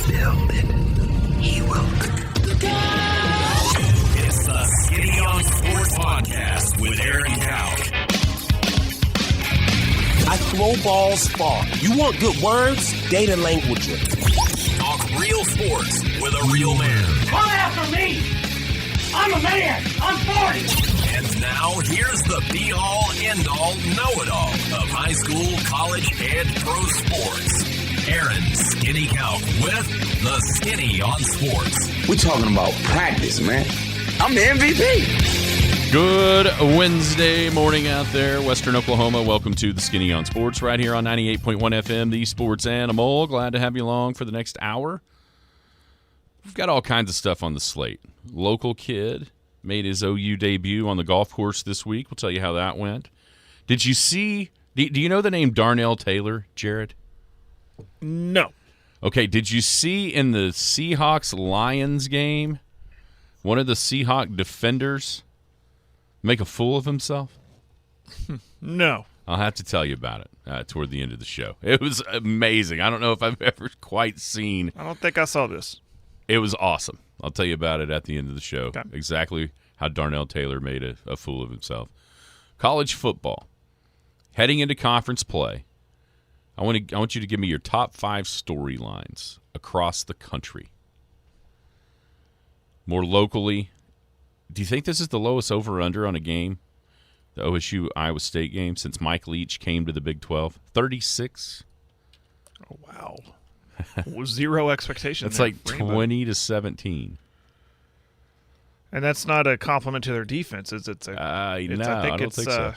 build it. He will. It's the Skinny on Sports Podcast with Aaron Cowk. I throw balls far. You want good words? Data language. Talk real sports with a real man. Come after me! I'm a man! I'm 40! And now, here's the be-all, end-all, know-it-all of high school, college, and pro sports. Aaron Skinny Cowk with the Skinny on Sports. We're talking about practice, man. I'm the MVP. Good Wednesday morning out there, Western Oklahoma. Welcome to the Skinny on Sports right here on 98.1 FM, the Sports Animal. Glad to have you along for the next hour. We've got all kinds of stuff on the slate. Local kid made his OU debut on the golf course this week. We'll tell you how that went. Did you see – do you know the name Darnell Taylor, Jared? No. Okay, did you see in the Seahawks-Lions game one of the Seahawk defenders make a fool of himself? No. I'll have to tell you about it toward the end of the show. It was amazing. I don't know if I've ever quite seen. I don't think I saw this. It was awesome. I'll tell you about it at the end of the show. Okay. Exactly how Darnell Taylor made a fool of himself. College football. Heading into conference play, I want you to give me your top 5 storylines across the country. More locally, do you think this is the lowest over-under on a game, the OSU-Iowa State game, since Mike Leach came to the Big 12? 36? Oh, wow. Zero expectation. That's like 20-17. And that's not a compliment to their defense, is it? I don't think so.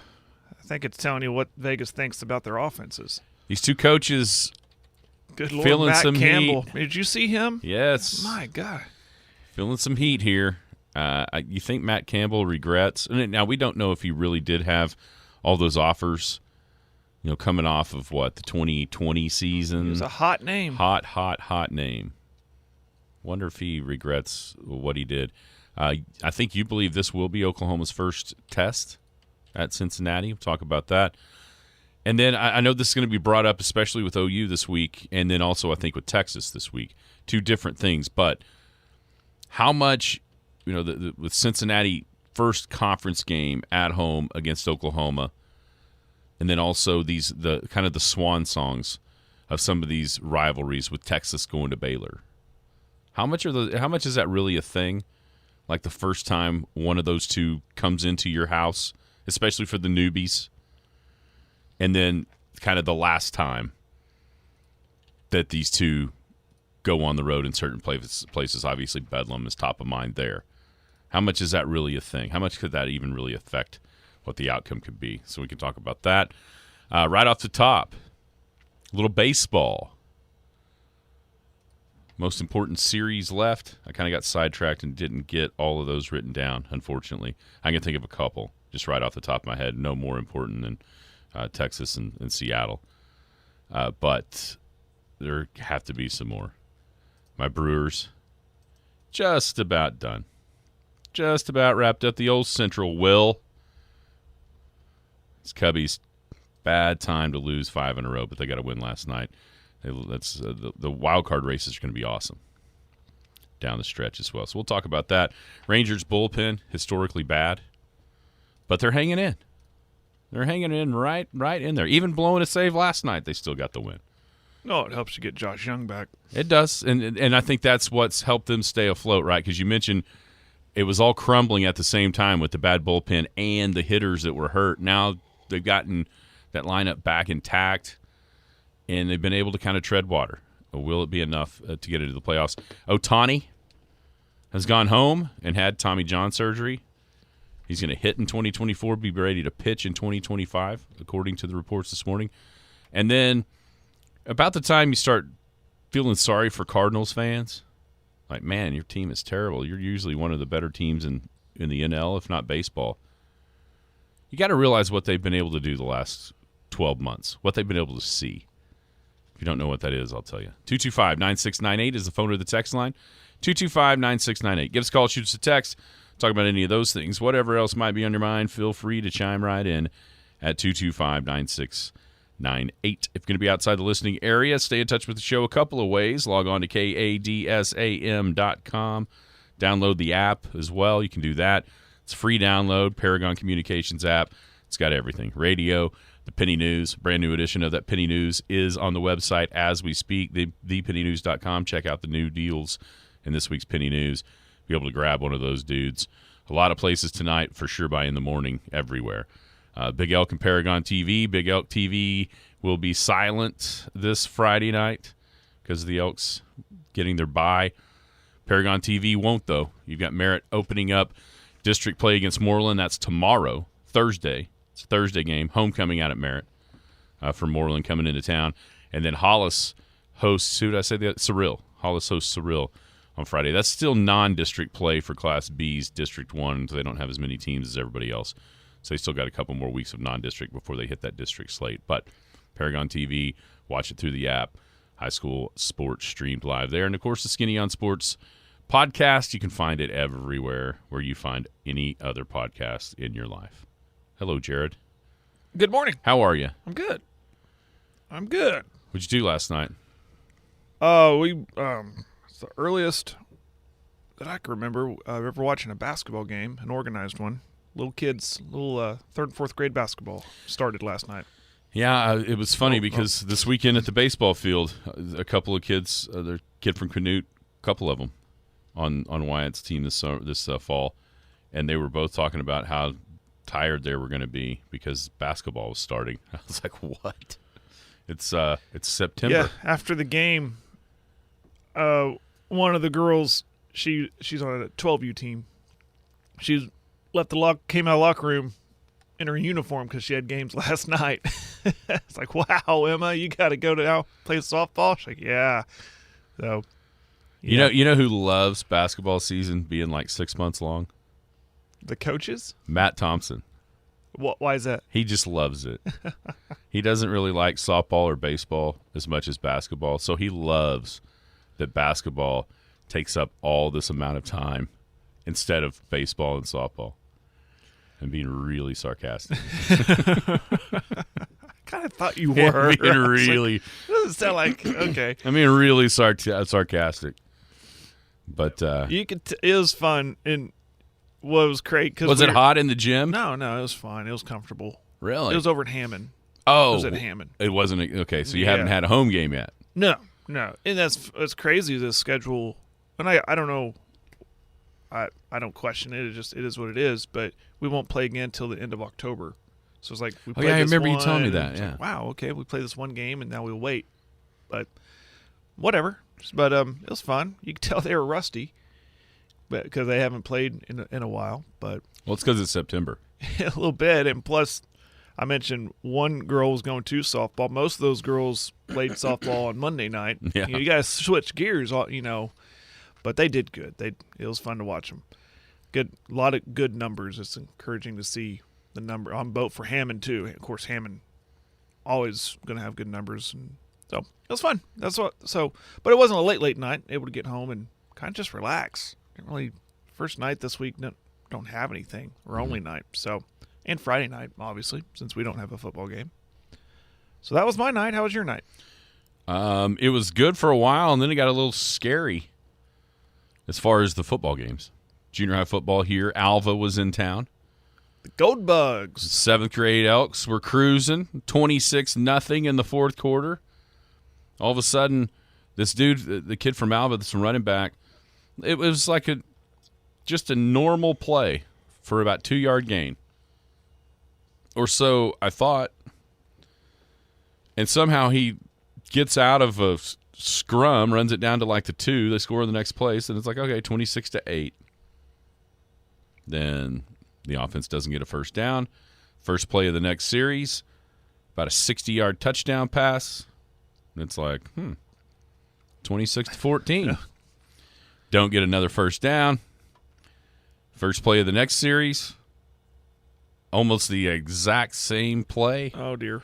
I think it's telling you what Vegas thinks about their offenses. These two coaches Good Lord, feeling Matt some Campbell. heat. Did you see him? Yes. My God. Feeling some heat here. You think Matt Campbell regrets? Now, we don't know if he really did have all those offers, coming off of the 2020 season. He was a hot name. Hot name. Wonder if he regrets what he did. I think you believe this will be Oklahoma's first test at Cincinnati. We'll talk about that. And then I know this is going to be brought up, especially with OU this week, and then also I think with Texas this week. Two different things. But how much, with Cincinnati first conference game at home against Oklahoma, and then also the kind of the swan songs of some of these rivalries with Texas going to Baylor. How much is that really a thing? Like the first time one of those two comes into your house, especially for the newbies, and then kind of the last time that these two go on the road in certain places. Obviously, Bedlam is top of mind there. How much is that really a thing? How much could that even really affect what the outcome could be? So we can talk about that. Right off the top, a little baseball. Most important series left. I kind of got sidetracked and didn't get all of those written down, unfortunately. I can think of a couple just right off the top of my head, no more important than Texas and Seattle. But there have to be some more. My Brewers, just about done. Just about wrapped up the old Central. Will. It's Cubbies' bad time to lose 5 in a row, but they got to win last night. The wild card races are going to be awesome down the stretch as well. So we'll talk about that. Rangers bullpen, historically bad, but they're hanging in. They're hanging in right in there. Even blowing a save last night, they still got the win. No, it helps you get Josh Young back. It does, and I think that's what's helped them stay afloat, right? Because you mentioned it was all crumbling at the same time with the bad bullpen and the hitters that were hurt. Now they've gotten that lineup back intact, and they've been able to kind of tread water. Will it be enough to get into the playoffs? Ohtani has gone home and had Tommy John surgery. He's going to hit in 2024, be ready to pitch in 2025, according to the reports this morning. And then about the time you start feeling sorry for Cardinals fans, like, man, your team is terrible. You're usually one of the better teams in the NL, if not baseball. You got to realize what they've been able to do the last 12 months, what they've been able to see. If you don't know what that is, I'll tell you. 225-9698 is the phone or the text line. 225-9698. Give us a call, shoot us a text. Talk about any of those things. Whatever else might be on your mind, feel free to chime right in at 225-9698. If you're going to be outside the listening area, stay in touch with the show a couple of ways. Log on to kadsam.com. Download the app as well. You can do that. It's a free download, Paragon Communications app. It's got everything. Radio, the Penny News, brand new edition of that Penny News is on the website as we speak, thepennynews.com. Check out the new deals in this week's Penny News. Be able to grab one of those dudes. A lot of places tonight, for sure by in the morning, everywhere. Big Elk and Paragon TV. Big Elk TV will be silent this Friday night because the Elks getting their bye. Paragon TV won't, though. You've got Merritt opening up district play against Moreland. That's tomorrow, Thursday. It's a Thursday game. Homecoming out at Merritt for Moreland coming into town. And then Hollis hosts, who did I say that? Cyril. Hollis hosts Cyril on Friday. That's still non-district play for Class B's District 1. So they don't have as many teams as everybody else. So they still got a couple more weeks of non-district before they hit that district slate. But Paragon TV, watch it through the app. High school sports streamed live there. And, of course, the Skinny on Sports podcast. You can find it everywhere where you find any other podcast in your life. Hello, Jared. Good morning. How are you? I'm good. What'd you do last night? It's the earliest that I can remember ever watching a basketball game, an organized one. Little kids, third and fourth grade basketball started last night. Yeah, it was funny because this weekend at the baseball field, a couple of kids, their kid from Canute, a couple of them on Wyatt's team this fall, and they were both talking about how tired they were going to be because basketball was starting. I was like, what? It's September. Yeah, after the game, one of the girls, she's on a 12U team. She came out of the locker room in her uniform because she had games last night. It's like, wow, Emma, you got to go to now play softball? She's like, yeah. So, yeah. You know who loves basketball season being like 6 months long? The coaches? Matt Thompson. Why is that? He just loves it. He doesn't really like softball or baseball as much as basketball, so he loves that basketball takes up all this amount of time instead of baseball and softball. I'm being really sarcastic. I kind of thought you were. Being really. Like, doesn't sound like, okay. I mean, really sarcastic. But you could. It was fun, and what was great was it hot in the gym? No, it was fine. It was comfortable. Really? It was over at Hammond. Oh, it was at Hammond. It wasn't okay. So you haven't had a home game yet? No, and that's crazy. The schedule, and I don't know. I don't question it. It is what it is. But we won't play again until the end of October. So it's like we played I this remember one, you telling me that. Yeah. Like, wow. Okay, we play this one game and now we'll wait. But whatever. But it was fun. You could tell they were rusty, but because they haven't played in a while. But it's because it's September. a little bit, and plus, I mentioned one girl was going to softball. Most of those girls played softball on Monday night. Yeah. You got to switch gears, But they did good. It was fun to watch them. A lot of good numbers. It's encouraging to see the number. I'm both for Hammond too. Of course, Hammond always going to have good numbers, and so it was fun. But it wasn't a late night. Able to get home and kind of just relax. Didn't really. First night this week, don't have anything. Or only night. So, and Friday night, obviously, since we don't have a football game. So that was my night. How was your night? It was good for a while, and then it got a little scary as far as the football games. Junior high football here. Alva was in town. The Gold Bugs. 7th grade Elks were cruising, 26-0 in the fourth quarter. All of a sudden, this dude, the kid from Alva, this running back, it was like just a normal play for about 2-yard gain. Or so I thought. And somehow he gets out of a scrum, runs it down to like the 2. They score the next place, and it's like, okay, 26-8. Then the offense doesn't get a first down. First play of the next series, about a 60-yard touchdown pass. And it's like, 26-14. Don't get another first down. First play of the next series, almost the exact same play. Oh, dear.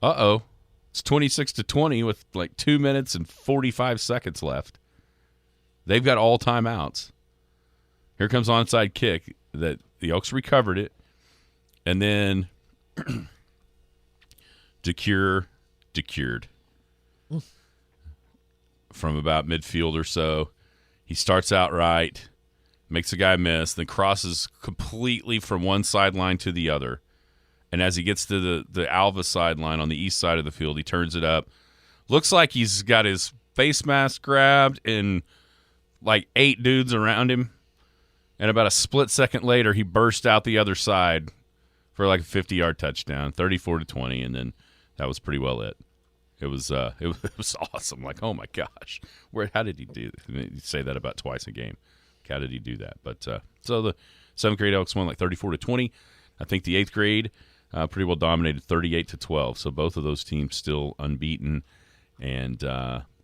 Uh-oh. It's 26-20 with like 2 minutes and 45 seconds left. They've got all timeouts. Here comes onside kick that the Elks recovered it. And then Decured. From about midfield or so. He starts out right, makes a guy miss, then crosses completely from one sideline to the other. And as he gets to the Alva sideline on the east side of the field, he turns it up. Looks like he's got his face mask grabbed and like 8 dudes around him. And about a split second later, he burst out the other side for like a 50-yard touchdown, 34-20, and then that was pretty well it. It was awesome. Like, oh my gosh, how did he do that? You say that about twice a game. How did he do that? But so the 7th grade Elks won like 34-20. I think the 8th grade pretty well dominated 38-12. So both of those teams still unbeaten, and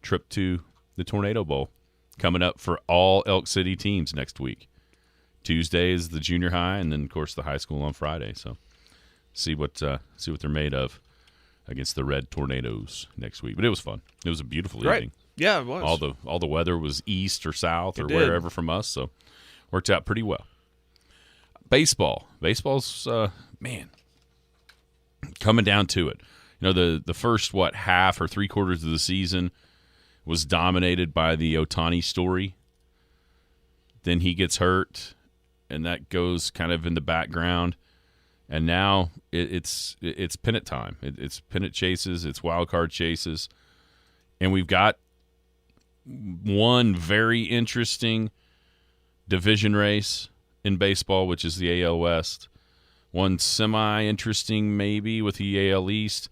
trip to the Tornado Bowl coming up for all Elk City teams next week. Tuesday is the junior high, and then of course the high school on Friday. So see what they're made of against the Red Tornadoes next week. But it was fun. It was a beautiful evening. Yeah, it was. All the weather was east or south or did. wherever from us, so worked out pretty well. Baseball's man, coming down to it. You know, the first half or 3/4 of the season was dominated by the Ohtani story. Then he gets hurt, and that goes kind of in the background. And now it's pennant time. It's pennant chases. It's wild card chases. And we've got one very interesting division race in baseball, which is the AL West. One semi-interesting maybe with the AL East.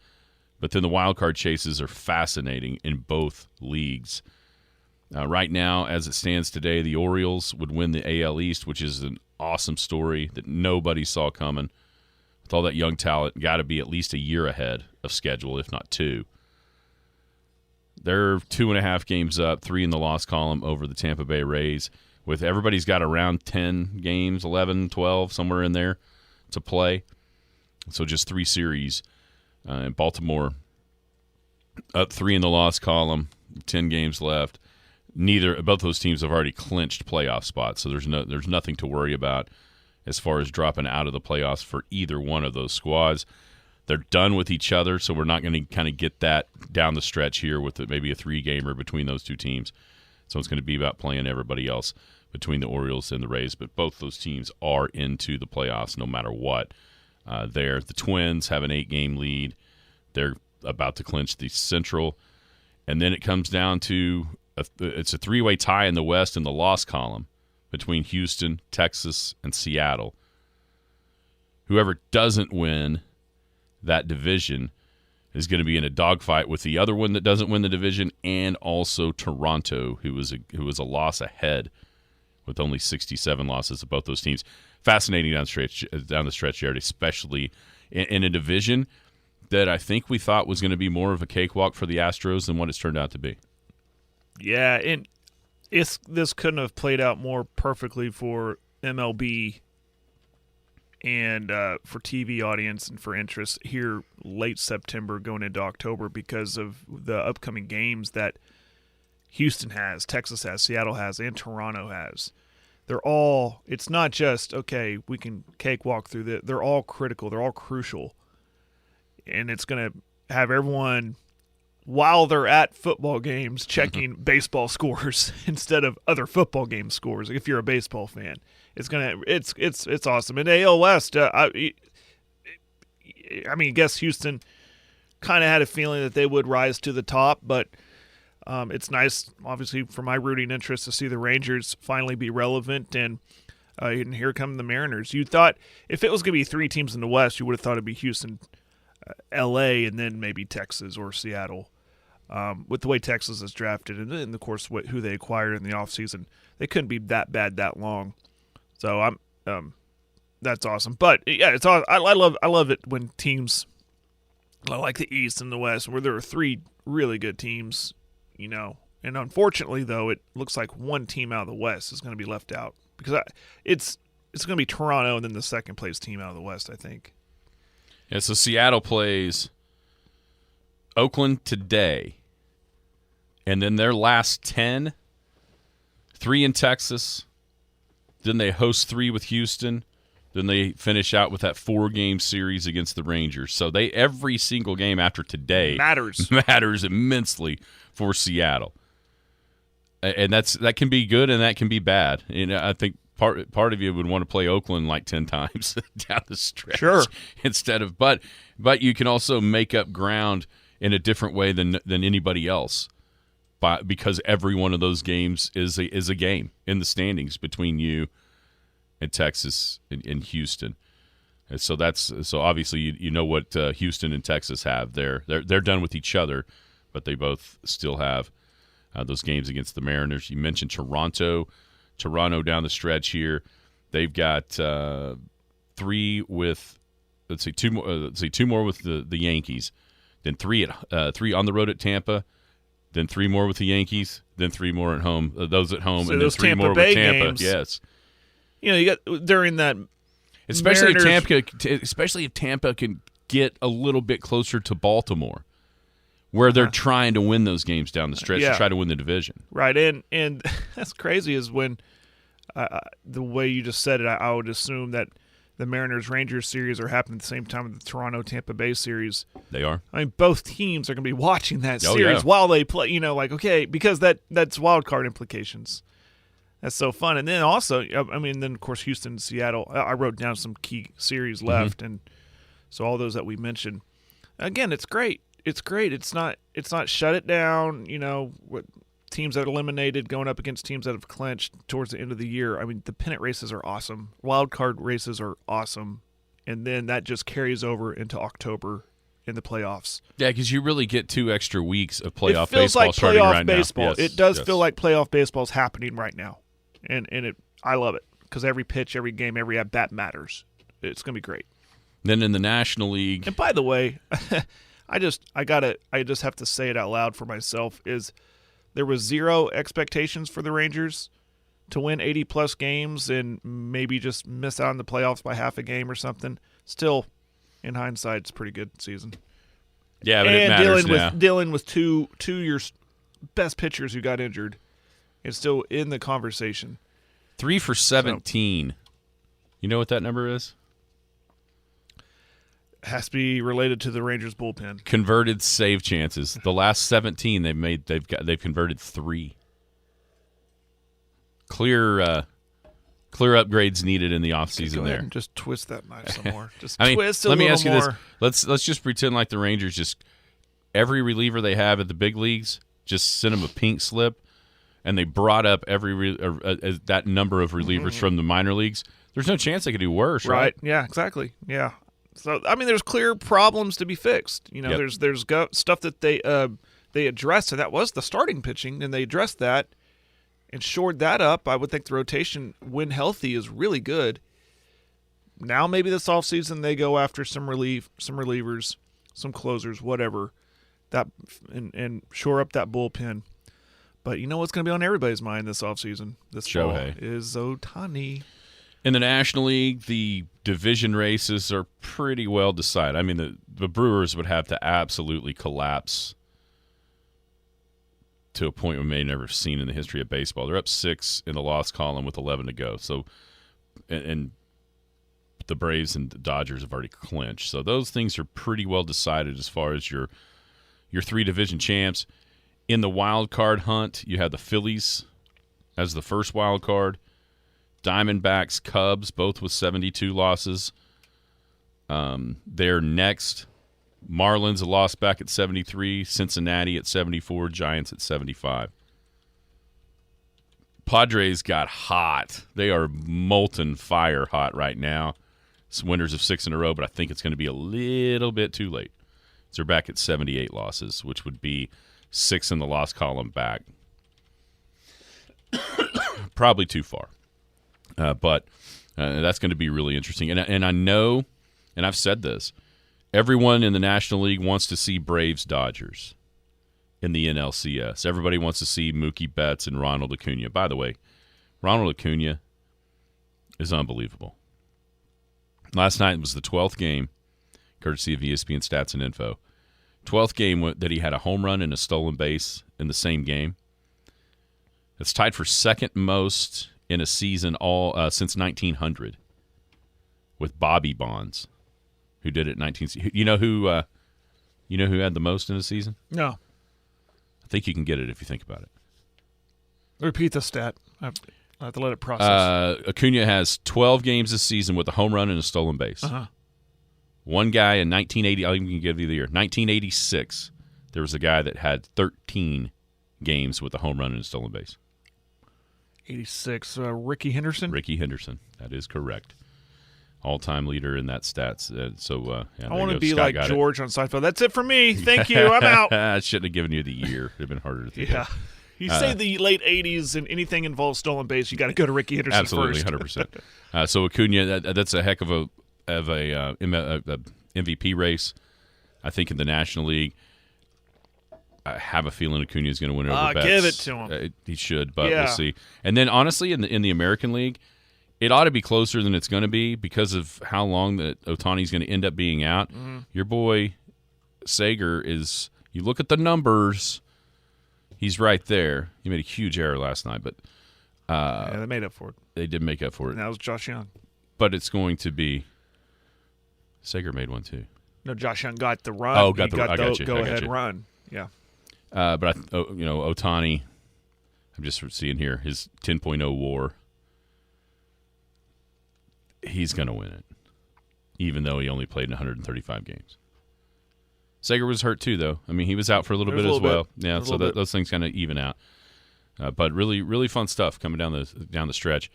But then the wild card chases are fascinating in both leagues. Right now, as it stands today, the Orioles would win the AL East, which is an awesome story that nobody saw coming. With all that young talent, got to be at least a year ahead of schedule, if not 2. They're 2.5 games up, 3 in the loss column over the Tampa Bay Rays. With everybody's got around 10 games, 11, 12, somewhere in there to play. So just 3 series. And Baltimore up 3 in the loss column, 10 games left. Both those teams have already clinched playoff spots, so there's nothing to worry about as far as dropping out of the playoffs for either one of those squads. They're done with each other, so we're not going to kind of get that down the stretch here with maybe a 3-gamer between those two teams. So it's going to be about playing everybody else between the Orioles and the Rays, but both those teams are into the playoffs no matter what. The Twins have an 8-game lead. They're about to clinch the Central. And then it comes down to it's a 3-way tie in the West in the loss column between Houston, Texas, and Seattle. Whoever doesn't win that division is going to be in a dogfight with the other one that doesn't win the division, and also Toronto, who was a loss ahead with only 67 losses of both those teams. Fascinating down the stretch, Jared, especially in a division that I think we thought was going to be more of a cakewalk for the Astros than what it's turned out to be. Yeah, and this couldn't have played out more perfectly for MLB and for TV audience and for interest here late September going into October because of the upcoming games that Houston has, Texas has, Seattle has, and Toronto has. It's not just, okay, we can cakewalk through that. They're all critical. They're all crucial. And it's going to have everyone, while they're at football games, checking baseball scores instead of other football game scores. If you're a baseball fan, it's awesome. And AL West, I guess Houston kind of had a feeling that they would rise to the top, but it's nice, obviously, for my rooting interest to see the Rangers finally be relevant. And here come the Mariners. You thought if it was going to be 3 teams in the West, you would have thought it'd be Houston, L.A., and then maybe Texas or Seattle. With the way Texas is drafted and then, of course, who they acquired in the offseason, they couldn't be that bad that long. So that's awesome. But yeah, it's awesome. I love it when teams like the East and the West, where there are 3 really good teams, you know. And unfortunately, though, it looks like one team out of the West is going to be left out because it's going to be Toronto and then the second place team out of the West, I think. Yeah, so Seattle plays Oakland today, and then their last 10, 3 in Texas, then they host 3 with Houston, Then they finish out with that 4-game series against the Rangers. So every single game after today matters immensely for Seattle. And that can be good and that can be bad. I think part of you would want to play Oakland like 10 times down the stretch. Sure. Instead of but you can also make up ground in a different way than anybody else. Because every one of those games is a game in the standings between you and Texas and Houston. And so obviously you know what Houston and Texas have. They're done with each other, but they both still have those games against the Mariners. You mentioned Toronto down the stretch here. They've got 3 with two more with the Yankees, then 3 on the road at Tampa. Then 3 more with the Yankees. Then 3 more at home. Those at home, so and then 3 Tampa more Bay with Tampa. games, Yes, you got during that. Especially Mariners, if Tampa can get a little bit closer to Baltimore, where they're trying to win those games down the stretch to try to win the division. Right, and that's crazy is when the way you just said it, I would assume that the Mariners-Rangers series are happening at the same time as the Toronto-Tampa Bay series. They are. I mean, both teams are going to be watching that series while they play. Okay, because that's wild card implications. That's so fun. And then also, then of course Houston, Seattle. I wrote down some key series left, and so all those that we mentioned. Again, it's great. It's great. It's not shut it down. What teams that are eliminated going up against teams that have clinched towards the end of the year. I mean, the pennant races are awesome. Wild card races are awesome. And then that just carries over into October in the playoffs. Yeah, because you really get 2 extra weeks of playoff baseball. It feels like starting playoff right baseball. now. Yes, it does feel like playoff baseball is happening right now. And I love it because every pitch, every game, every at-bat matters. It's going to be great. Then in the National League. And by the way, I just have to say it out loud for myself is there was 0 expectations for the Rangers to win 80-plus games and maybe just miss out on the playoffs by half a game or something. Still, in hindsight, it's a pretty good season. Yeah, but it matters now. Dealing with two your best pitchers who got injured and still in the conversation. 3 for 17. So, you know what that number is? Has to be related to the Rangers bullpen. Converted save chances. The last 17 they've converted 3. Clear upgrades needed in the offseason there. And just twist that knife some more. Just twist a little more. Let me ask you this. Let's just pretend like the Rangers just every reliever they have at the big leagues just sent them a pink slip, and they brought up that number of relievers from the minor leagues. There's no chance they could do worse, right? Yeah, exactly. Yeah. So there's clear problems to be fixed. There's stuff that they addressed, and that was the starting pitching, and they addressed that and shored that up. I would think the rotation, when healthy, is really good. Now maybe this offseason they go after some relievers, some closers, whatever, that and shore up that bullpen. But you know what's going to be on everybody's mind this offseason? This fall is Ohtani. In the National League, the division races are pretty well decided. I mean, the Brewers would have to absolutely collapse to a point we may have never seen in the history of baseball. They're up 6 in the loss column with 11 to go. So, and the Braves and the Dodgers have already clinched. So those things are pretty well decided as far as your 3 division champs. In the wild card hunt, you have the Phillies as the first wild card. Diamondbacks, Cubs, both with 72 losses. They're next. Marlins, a loss back at 73. Cincinnati at 74. Giants at 75. Padres got hot. They are molten fire hot right now. It's winners of 6 in a row, but I think it's going to be a little bit too late. So they're back at 78 losses, which would be 6 in the loss column back. Probably too far. But that's going to be really interesting. And I know, and I've said this, everyone in the National League wants to see Braves-Dodgers in the NLCS. Everybody wants to see Mookie Betts and Ronald Acuna. By the way, Ronald Acuna is unbelievable. Last night was the 12th game, courtesy of ESPN Stats and Info. 12th game that he had a home run and a stolen base in the same game. It's tied for second most in a season since 1900. with Bobby Bonds, who did it in 19. You know who had the most in a season? No. I think you can get it if you think about it. Repeat the stat. I have to let it process. Acuna has 12 games this season with a home run and a stolen base. Uh-huh. One guy in 1980, I'll even give you the year, 1986, there was a guy that had 13 games with a home run and a stolen base. 86, Ricky Henderson? Ricky Henderson, that is correct. All-time leader in that stats. I want to be like George on Seinfeld. That's it for me. Thank you. I'm out. I shouldn't have given you the year. It would have been harder to think. Yeah. You say the late 80s and anything involves stolen base, you got to go to Ricky Henderson absolutely, first. 100%. So Acuna, that's a heck of a MVP race. I think in the National League, I have a feeling Acuna is going to win over Betts. Give it to him. He should, but we'll see. And then honestly, in the American League, it ought to be closer than it's going to be because of how long that Ohtani's going to end up being out. Mm-hmm. Your boy Sager is. You look at the numbers. He's right there. He made a huge error last night, but they made up for it. They did make up for it. And that was Josh Young. But it's going to be Sager made one too. No, Josh Young got the run. Oh, got the go ahead run. Yeah. But Ohtani, I'm just seeing here his 10.0 WAR. He's going to win it, even though he only played in 135 games. Sager was hurt too, though. I mean, he was out for a little bit as well. Yeah, so those things kind of even out. But really, really fun stuff coming down the stretch.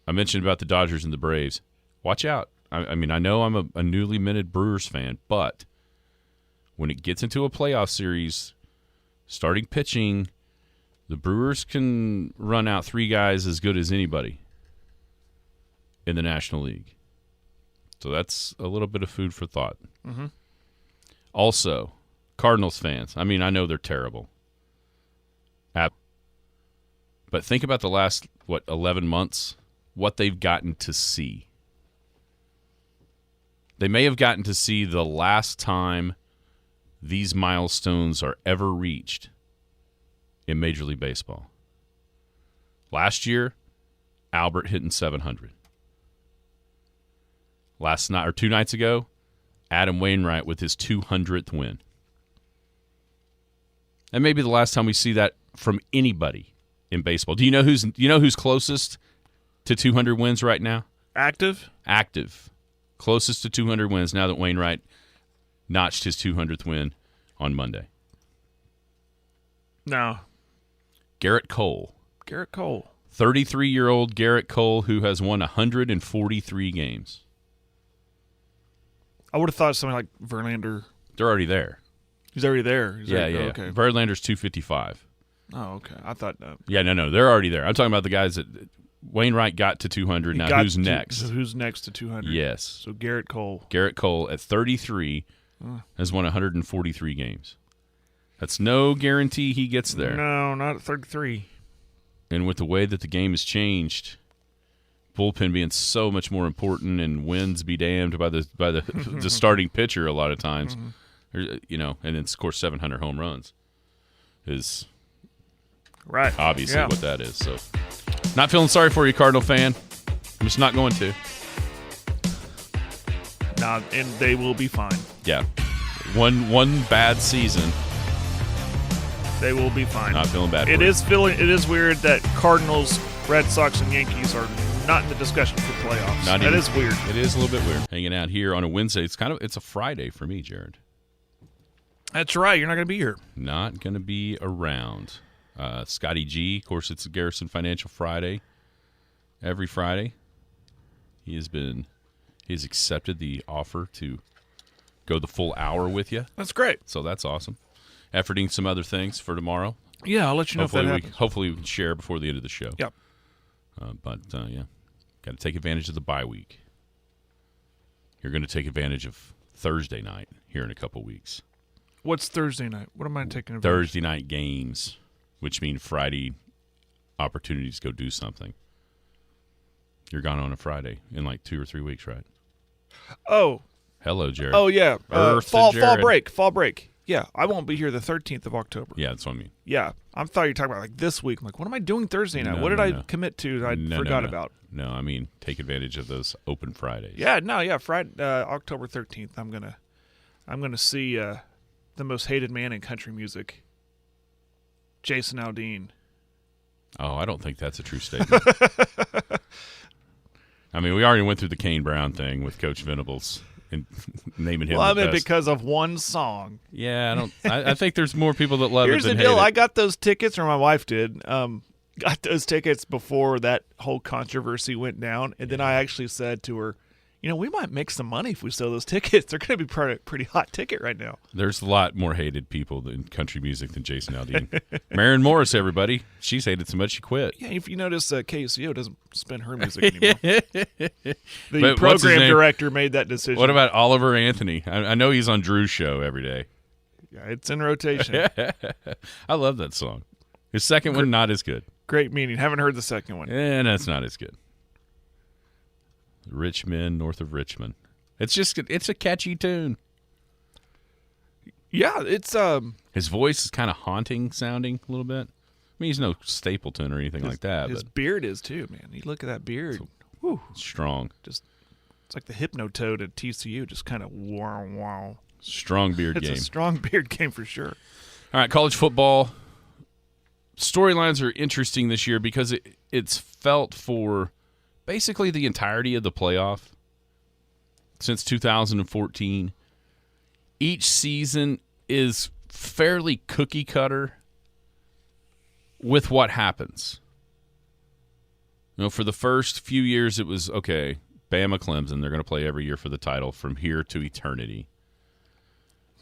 I mentioned about the Dodgers and the Braves. Watch out. I mean, I know I'm a newly minted Brewers fan, but when it gets into a playoff series, starting pitching, the Brewers can run out three guys as good as anybody in the National League. So that's a little bit of food for thought. Mm-hmm. Also, Cardinals fans. I mean, I know they're terrible. But think about the last, 11 months, what they've gotten to see. They may have gotten to see the last time these milestones are ever reached in Major League Baseball. Last year, Albert hitting 700. Last night or 2 nights ago, Adam Wainwright with his 200th win. That may be the last time we see that from anybody in baseball. Do you know who's closest to 200 wins right now? Active. Closest to 200 wins now that Wainwright notched his 200th win on Monday. No. Garrett Cole. 33-year-old Garrett Cole, who has won 143 games. I would have thought something like Verlander. They're already there. He's already there. Yeah. Okay. Verlander's 255. Oh, okay. I thought. Yeah, no. They're already there. I'm talking about the guys that Wainwright got to 200. Now, who's next? Who's next to 200? Yes. So Garrett Cole. Garrett Cole at 33 has won 143 games. That's no guarantee he gets there. No, not at 33. And with the way that the game has changed, bullpen being so much more important, and wins be damned by the the starting pitcher a lot of times, and then of course 700 home runs is right. Obviously, what that is. So, not feeling sorry for you, Cardinal fan. I'm just not going to. No, and they will be fine. Yeah, one bad season. They will be fine. Not feeling bad. It is weird that Cardinals, Red Sox, and Yankees are not in the discussion for playoffs. That is weird. It is a little bit weird. Hanging out here on a Wednesday. It's a Friday for me, Jared. That's right. You're not going to be here. Not going to be around. Scotty G, of course, it's a Garrison Financial Friday. Every Friday, he has accepted the offer to go the full hour with you. That's great. So that's awesome. Efforting some other things for tomorrow. Yeah, I'll let you know if that happens. Hopefully we can share before the end of the show. Yep. Got to take advantage of the bye week. You're going to take advantage of Thursday night here in a couple weeks. What's Thursday night? What am I taking advantage of? Thursday night games, which mean Friday opportunities to go do something. You're gone on a Friday in like 2 or 3 weeks, right? Oh. Hello, Jared. Oh, yeah. Fall break. Yeah, I won't be here the 13th of October. Yeah, that's what I mean. Yeah, I thought you were talking about like this week. I'm like, what am I doing Thursday night? No, what did no, I no. commit to that I forgot about? No, I mean take advantage of those open Fridays. Yeah, Friday, October 13th. I'm gonna see the most hated man in country music, Jason Aldean. Oh, I don't think that's a true statement. I mean, we already went through the Kane Brown thing with Coach Venables and naming him. Well, I the mean, best. because of one song. Yeah, I think there's more people that love Here's it than the deal: hate it. I got those tickets, or my wife did. Got those tickets before that whole controversy went down, and then I actually said to her, we might make some money if we sell those tickets. They're going to be pretty hot ticket right now. There's a lot more hated people in country music than Jason Aldean. Marion Morris, everybody. She's hated so much she quit. Yeah, if you notice, KCO doesn't spin her music anymore. The But what's his program name? director made that decision. What about Oliver Anthony? I know he's on Drew's show every day. Yeah, it's in rotation. I love that song. His second one, not as good. Great meaning. Haven't heard the second one. And that's not as good. Rich Men North of Richmond. It's a catchy tune. Yeah, it's His voice is kind of haunting sounding a little bit. I mean, he's no Stapleton or anything like that, his but beard is too, man. You look at that beard. Whew, it's strong. it's like the Hypnotoad at TCU, just kind of wow. Strong beard It's game. a strong beard game for sure. All right, college football storylines are interesting this year because it's felt for basically the entirety of the playoff since 2014. Each season is fairly cookie cutter with what happens. For the first few years it was, okay, Bama Clemson, they're going to play every year for the title from here to eternity.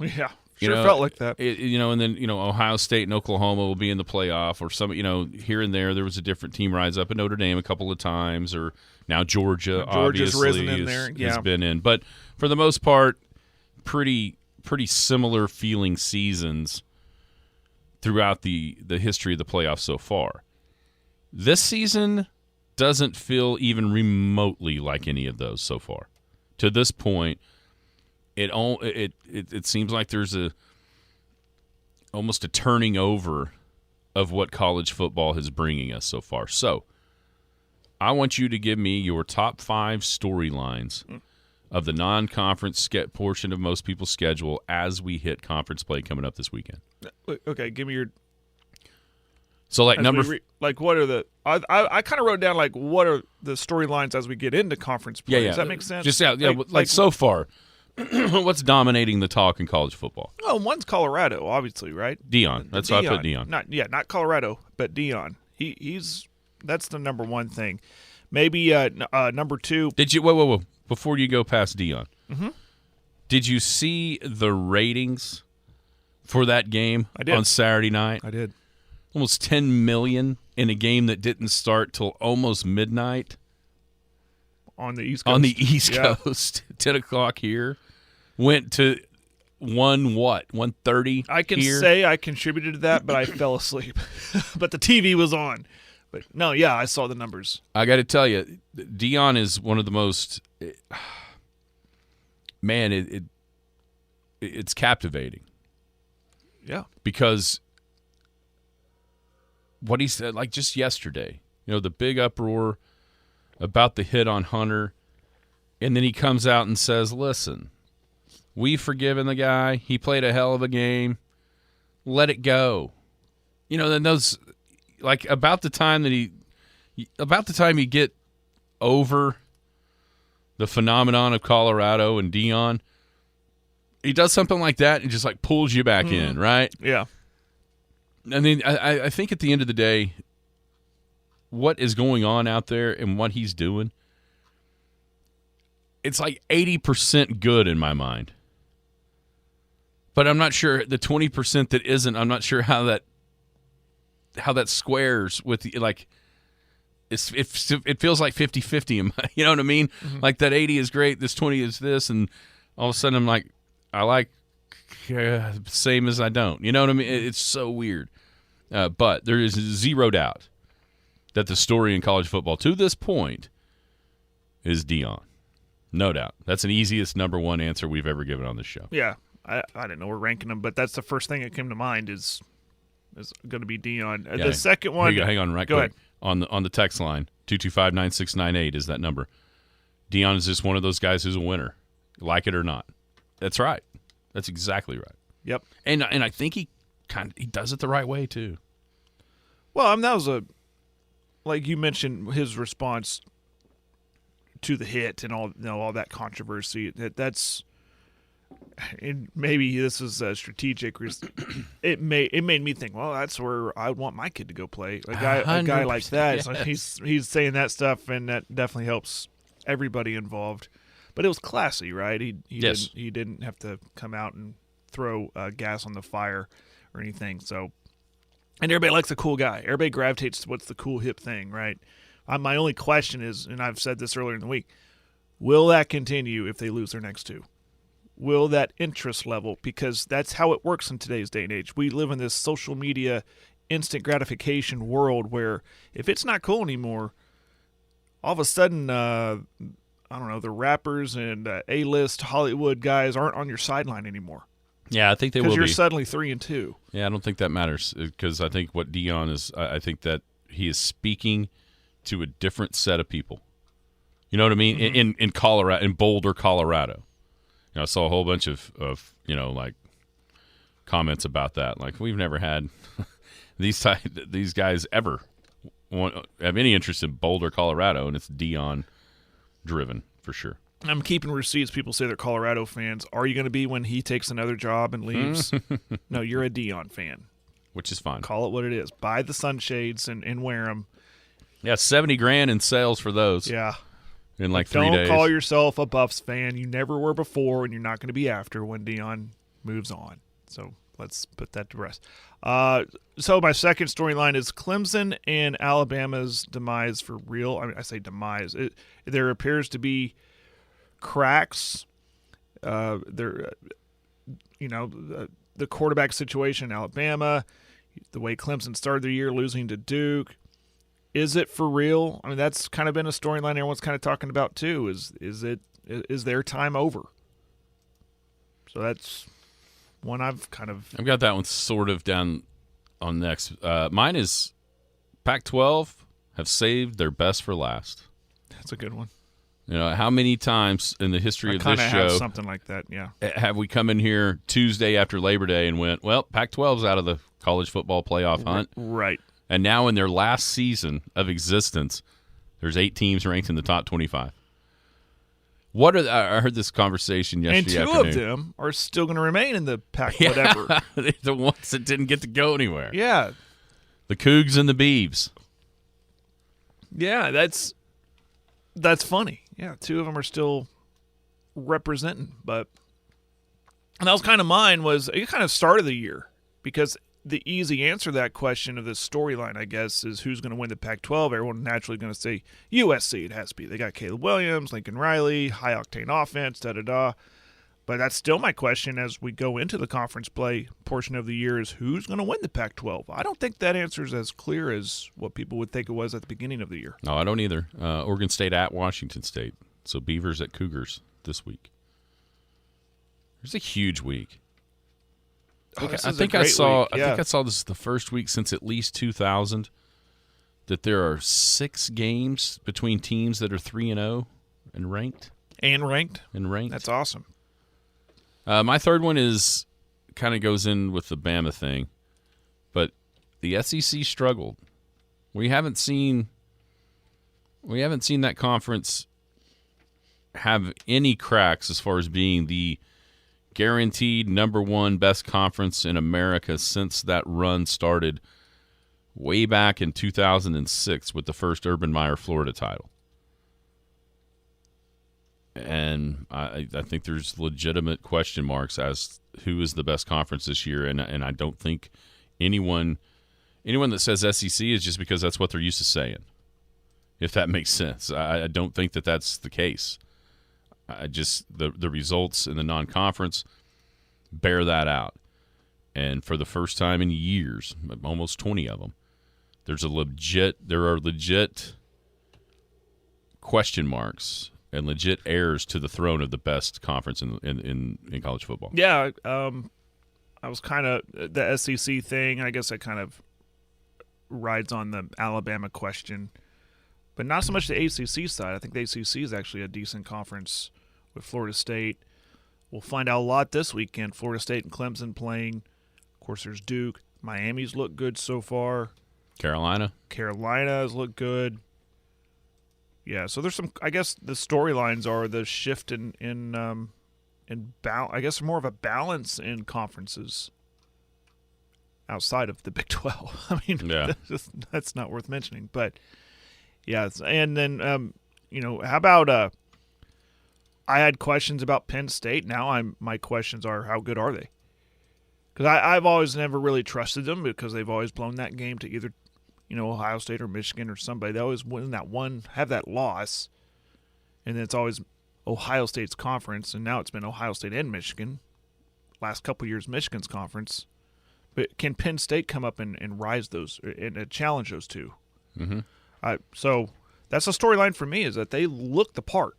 Yeah, sure felt like that. And then, Ohio State and Oklahoma will be in the playoff or some, here and there was a different team rise up at Notre Dame a couple of times, or now Georgia's obviously risen in there. Yeah. has been in. But for the most part, pretty similar feeling seasons throughout the history of the playoffs so far. This season doesn't feel even remotely like any of those so far. To this point, it seems like there's almost a turning over of what college football is bringing us so far. So, I want you to give me your top 5 storylines of the non-conference portion of most people's schedule as we hit conference play coming up this weekend. Okay, give me your. So, like what are the? I kind of wrote down like what are the storylines as we get into conference play. yeah. Does that make sense? Just like so far, what's dominating the talk in college football? Oh, one's Colorado, obviously, right? Deion. That's why I put Deion. Not Colorado, but Deion. He's that's the number one thing. Maybe number 2. Did you whoa before you go past Deion? Mm-hmm. Did you see the ratings for that game I did. on Saturday night? I did. Almost 10 million in a game that didn't start till almost midnight On the East Coast. on the East Yeah. Coast. 10 o'clock here. Went to 1:30. I can here. say I contributed to that, but I fell asleep. But the TV was on. But no, yeah, I saw the numbers. I got to tell you, Deion is one of the most. Man, it's captivating Yeah. because what he said, like just yesterday, the big uproar about the hit on Hunter, and then he comes out and says, "Listen, we've forgiven the guy. He played a hell of a game. Let it go." Then those. Like about the time you get over the phenomenon of Colorado and Deion, he does something like that and just like pulls you back in, right? Yeah. I mean, I think at the end of the day, what is going on out there and what he's doing, it's like 80% good in my mind. But I'm not sure the 20% that isn't. I'm not sure how that squares with the, like it feels like 50-50 you know what I mean? Mm-hmm. Like that 80 is great, this 20 is this, and all of a sudden I'm like I like same as I don't, you know what I mean? It's so weird, but there is zero doubt that the story in college football to this point is Deion. No doubt. That's an easiest number one answer we've ever given on this show. Yeah. I didn't know we're ranking them, but that's the first thing that came to mind is going to be Dion. Yeah. The second one. Hang on, right go quick. ahead. On the text line, 225-9698 is that number. Dion is just one of those guys who's a winner, like it or not. That's right. That's exactly right. Yep. And I think he does it the right way too. Well, that was like you mentioned, his response to the hit and all that controversy. That's. And maybe this is strategic. It made me think. Well, that's where I would want my kid to go play. A guy like that. Yes. So he's saying that stuff, and that definitely helps everybody involved. But it was classy, right? He didn't have to come out and throw gas on the fire or anything. So, and everybody likes a cool guy. Everybody gravitates to what's the cool hip thing, right? My only question is, and I've said this earlier in the week, will that continue if they lose their next two? Will that interest level? Because that's how it works in today's day and age. We live in this social media instant gratification world where if it's not cool anymore, all of a sudden, I don't know, the rappers and A-list Hollywood guys aren't on your sideline anymore. Yeah, I think they will be. Because you're suddenly 3-2. Yeah, I don't think that matters because I think what Dion is, I think that he is speaking to a different set of people. You know what I mean? Mm-hmm. In Colorado, in Boulder, Colorado. I saw a whole bunch of like comments about that. Like, we've never had these guys ever have any interest in Boulder, Colorado, and it's Dion driven for sure. I'm keeping receipts. People say they're Colorado fans. Are you going to be when he takes another job and leaves? No, you're a Dion fan. Which is fine. Call it what it is. Buy the sunshades and wear them. Yeah, $70,000 in sales for those. Yeah. In like 3 days. Don't call yourself a Buffs fan. You never were before, and you're not going to be after when Dion moves on. So let's put that to rest. So my second storyline is Clemson and Alabama's demise for real. I mean, I say demise. There appears to be cracks. The quarterback situation in Alabama, the way Clemson started the year losing to Duke. Is it for real? I mean, that's kind of been a storyline everyone's kind of talking about too. Is their time over? So that's one I've got that one sort of down on next. Mine is Pac-12 have saved their best for last. That's a good one. How many times in the history of this show have something like that, yeah. Have we come in here Tuesday after Labor Day and went, well, Pac-12's out of the college football playoff hunt. Right. And now in their last season of existence, there's 8 teams ranked in the top 25. I heard this conversation yesterday afternoon. And 2 of them are still going to remain in the Pac whatever. The ones that didn't get to go anywhere. Yeah. The Cougs and the Beavs. Yeah, that's funny. Yeah, 2 of them are still representing. And that was kind of mine it kind of started the year because the easy answer to that question of this storyline, I guess, is who's going to win the Pac-12. Everyone naturally going to say USC. It has to be. They got Caleb Williams, Lincoln Riley, high-octane offense, da-da-da. But that's still my question as we go into the conference play portion of the year is who's going to win the Pac-12. I don't think that answer is as clear as what people would think it was at the beginning of the year. No, I don't either. Oregon State at Washington State. So Beavers at Cougars this week. It's a huge week. I think I saw this is the first week since at least 2000 that there are 6 games between teams that are 3-0 and ranked. That's awesome. My third one is kind of goes in with the Bama thing, but the SEC struggled. We haven't seen that conference have any cracks as far as being the guaranteed number 1 best conference in America since that run started way back in 2006 with the first Urban Meyer Florida title. And I think there's legitimate question marks as who is the best conference this year, and I don't think anyone that says SEC is just because that's what they're used to saying, if that makes sense. I don't think that that's the case. The results in the non-conference bear that out. And for the first time in years, almost 20 of them, there are legit question marks and legit heirs to the throne of the best conference in college football. Yeah, I was kind of the SEC thing. I guess that kind of rides on the Alabama question, but not so much the ACC side. I think the ACC is actually a decent conference with Florida State. We'll find out a lot this weekend. Florida State and Clemson playing. Of course, there's Duke. Miami's looked good so far. Carolina has looked good. Yeah, so there's some. I guess the storylines are the shift I guess more of a balance in conferences outside of the Big 12. I mean, yeah. that's not worth mentioning. But yeah, and then how about I had questions about Penn State. Now my questions are, how good are they? Because I've always never really trusted them because they've always blown that game to either Ohio State or Michigan or somebody. They always win that one, have that loss, and then it's always Ohio State's conference, and now it's been Ohio State and Michigan. Last couple of years, Michigan's conference. But can Penn State come up and rise those and challenge those two? Mm-hmm. So that's a storyline for me, is that they look the part.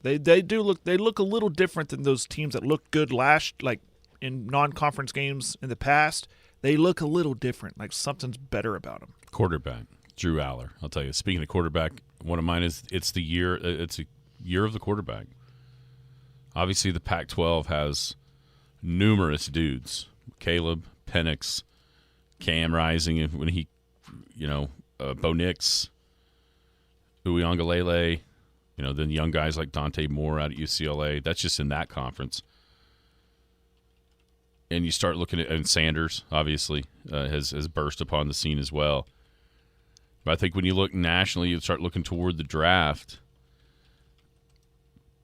They look a little different than those teams that looked good like in non-conference games in the past. They look a little different, like something's better about them. Quarterback Drew Aller. I'll tell you. Speaking of quarterback, one of mine is it's a year of the quarterback. Obviously, the Pac-12 has numerous dudes: Caleb, Penix, Cam Rising, when he, Bo Nix, Uiagalelei, then young guys like Dante Moore out at UCLA. That's just in that conference. And you start looking at, and Sanders obviously has burst upon the scene as well. But I think when you look nationally, you start looking toward the draft.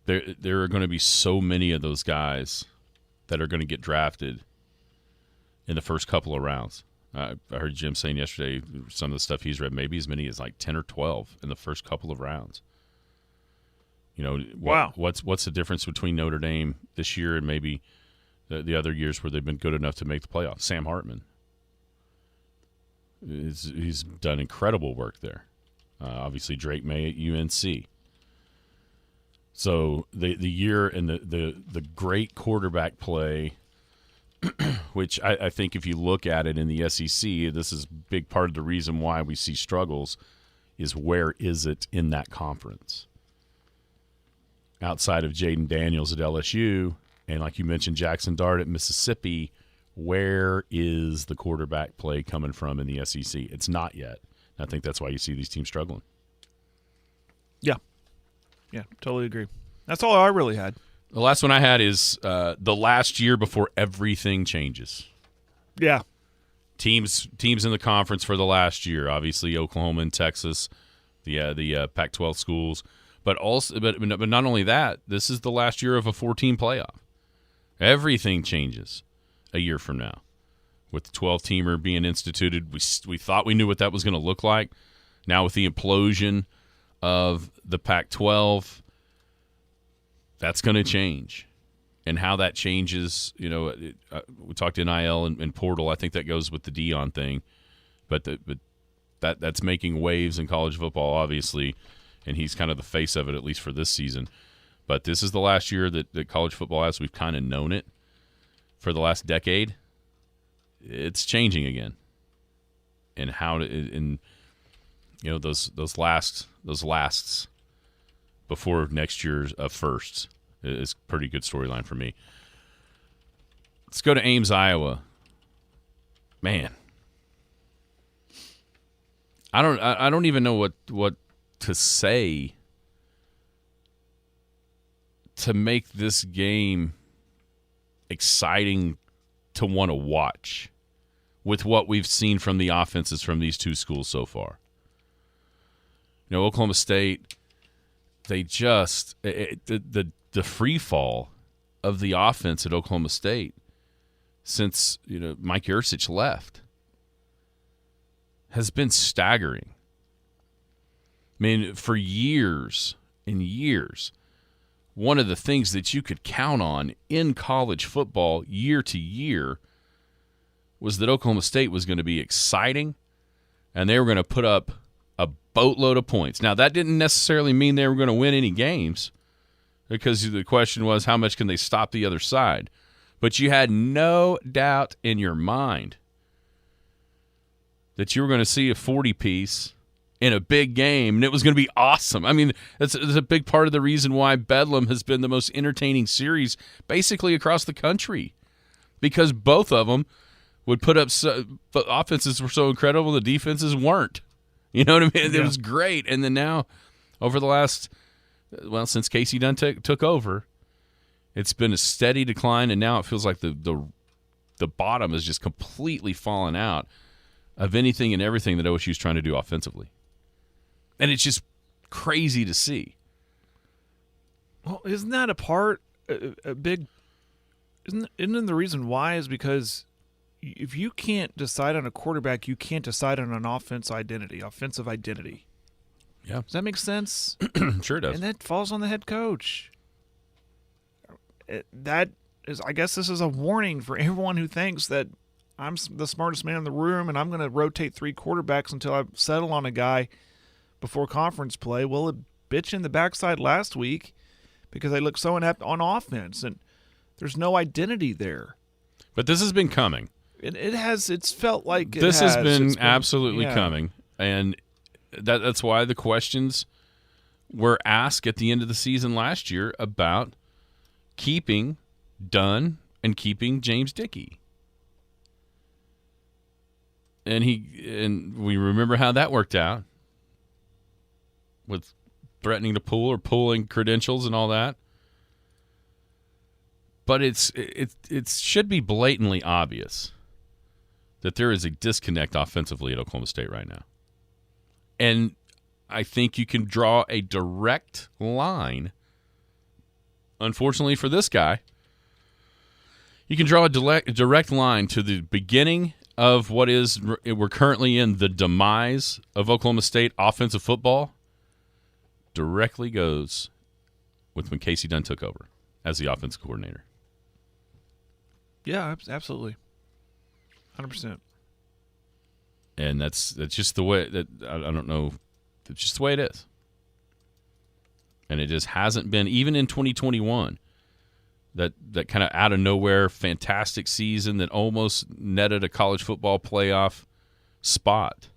There are going to be so many of those guys that are going to get drafted in the first couple of rounds. I heard Jim saying yesterday some of the stuff he's read, maybe as many as like 10 or 12 in the first couple of rounds. Wow. What's the difference between Notre Dame this year and maybe the other years where they've been good enough to make the playoffs? Sam Hartman. He's done incredible work there. Obviously, Drake May at UNC. So the year and the great quarterback play, which I think if you look at it in the SEC, this is a big part of the reason why we see struggles, is where is it in that conference? Outside of Jaden Daniels at LSU, and like you mentioned, Jackson Dart at Mississippi, where is the quarterback play coming from in the SEC? It's not yet. I think that's why you see these teams struggling. Yeah, totally agree. That's all I really had. The last one I had is the last year before everything changes. Yeah. Teams in the conference for the last year. Obviously, Oklahoma and Texas, the Pac-12 schools, but not only that. This is the last year of a 14 playoff. Everything changes a year from now, with the 12-teamer being instituted. We thought we knew what that was going to look like. Now with the implosion of the Pac-12, that's going to change. And how that changes, we talked NIL and portal. I think that goes with the Dion thing, but that's making waves in college football, obviously, and he's kind of the face of it, at least for this season. But this is the last year that college football has. We've kind of known it for the last decade. It's changing again, and those lasts before next year's firsts is a pretty good storyline for me. Let's go to Ames, Iowa. Man, I don't even know what to say to make this game exciting to want to watch with what we've seen from the offenses from these two schools so far. Oklahoma State, they just the free fall of the offense at Oklahoma State since Mike Yurcich left has been staggering. I mean, for years and years, one of the things that you could count on in college football year to year was that Oklahoma State was going to be exciting and they were going to put up a boatload of points. Now, that didn't necessarily mean they were going to win any games, because the question was, how much can they stop the other side? But you had no doubt in your mind that you were going to see a 40-piece in a big game, and it was going to be awesome. I mean, that's a big part of the reason why Bedlam has been the most entertaining series basically across the country, because both of them would put up the offenses were so incredible, the defenses weren't. You know what I mean? It was great. And then now, over the last, since Casey Dunn took over, it's been a steady decline, and now it feels like the bottom is just completely fallen out of anything and everything that OSU is trying to do offensively. And it's just crazy to see. Well, isn't that a big isn't the reason why is because if you can't decide on a quarterback, you can't decide on an offensive identity. Yeah. Does that make sense? Sure does. And that falls on the head coach. I guess this is a warning for everyone who thinks that I'm the smartest man in the room and I'm going to rotate 3 quarterbacks until I settle on a guy before conference play. Well, it bitch in the backside last week because they looked so inept on offense, and there's no identity there. But this has been coming. It's felt like this has been absolutely coming, and that's why the questions were asked at the end of the season last year about keeping Dunn and keeping James Dickey. And we remember how that worked out with threatening to pull or pulling credentials and all that. But it should be blatantly obvious that there is a disconnect offensively at Oklahoma State right now. And I think you can draw a direct line. Unfortunately for this guy, you can draw a direct line to the beginning of we're currently in the demise of Oklahoma State offensive football. Directly goes with when Casey Dunn took over as the offensive coordinator. Yeah, absolutely. 100%. And that's just the way that I don't know. It's just the way it is. And it just hasn't been, even in 2021, that kind of out of nowhere fantastic season that almost netted a college football playoff spot.